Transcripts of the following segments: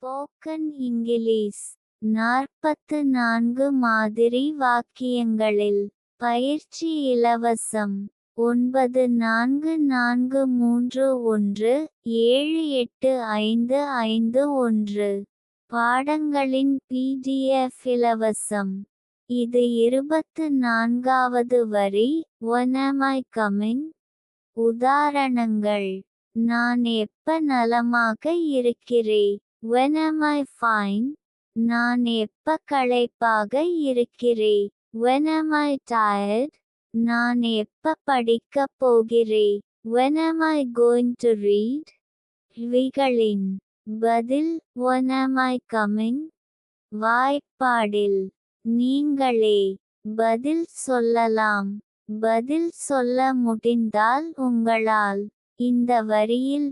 Spoken English 44 மாதிரி வாக்கியங்களில் பயிற்சி இலவசம். 9431785551 பாடங்களின் PDF இலவசம். இது 24வது வரி. When am I coming? உதாரணங்கள்: நான் எப்ப நலமாக இருக்கிறேன். When am I fine? நான் எப்ப களைப்பாக இருக்கிறேன். When am I tired? நான் எப்ப படிக்கப் போகிறேன். When am I going to read? இவைகளின் பதில் When am I coming? வாய்ப்பாடில் நீங்களே பதில் சொல்லலாம். பதில் சொல்ல முடிந்தால் உங்களால் இந்த வரியில்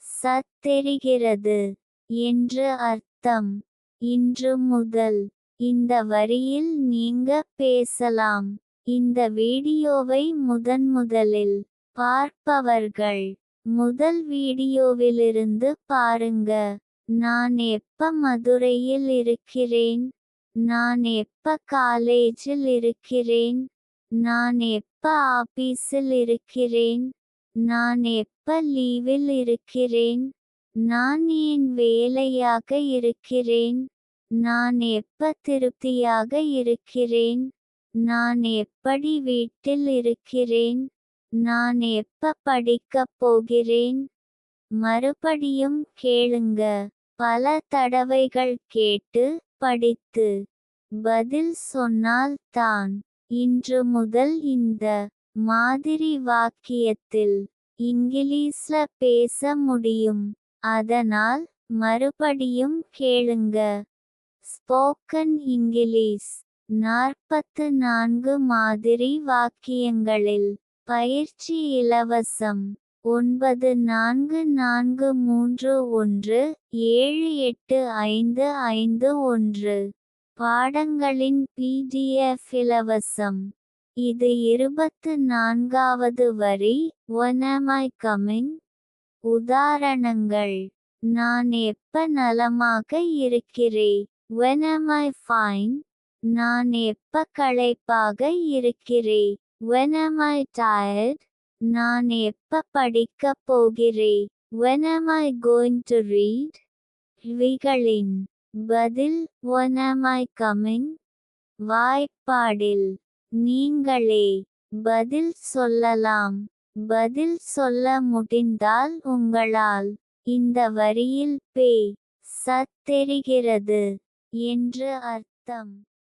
சத் தெரிகிறது என்று அர்த்தம். இன்று முதல் இந்த வரியில் நீங்க பேசலாம். இந்த வீடியோவை முதன்முதலில் பார்ப்பவர்கள் முதல் வீடியோவிலிருந்து பாருங்க. நான் எப்ப மதுரையில் இருக்கிறேன். நான் எப்ப காலேஜில் இருக்கிறேன். நான் எப்ப ஆபீஸில் இருக்கிறேன். நான் எப்ப லீவில் இருக்கிறேன். நான் ஏன் வேலையாக இருக்கிறேன். நான் எப்ப திருப்தியாக இருக்கிறேன். நான் எப்படி வீட்டில் இருக்கிறேன். நான் எப்ப படிக்கப் போகிறேன். மறுபடியும் கேளுங்க. பல தடவைகள் கேட்டு படித்து பதில் சொன்னால் தான் இன்று முதல் இந்த மாதிரி வாக்கியத்தில் இங்கிலீஷ்ல பேச முடியும். அதனால் மறுபடியும் கேளுங்க. ஸ்போக்கன் இங்கிலீஷ் 44 மாதிரி வாக்கியங்களில் பயிற்சி இலவசம். 9431785551 பாடங்களின் PDF இலவசம். இது 24வது வரி. When am I coming? உதாரணங்கள்: நான் எப்ப நலமாக இருக்கிறேன். When am I fine? நான் எப்ப களைப்பாக இருக்கிறேன். When am I tired? நான் எப்ப படிக்கப் போகிறேன். When am I going to read? இவைகளின் பதில் When am I coming? வாய்ப்பாடில் நீங்களே பதில் சொல்லலாம். பதில் சொல்ல முடிந்தால் உங்களால் இந்த வரியில் சத் தெரிகிறது என்று அர்த்தம்.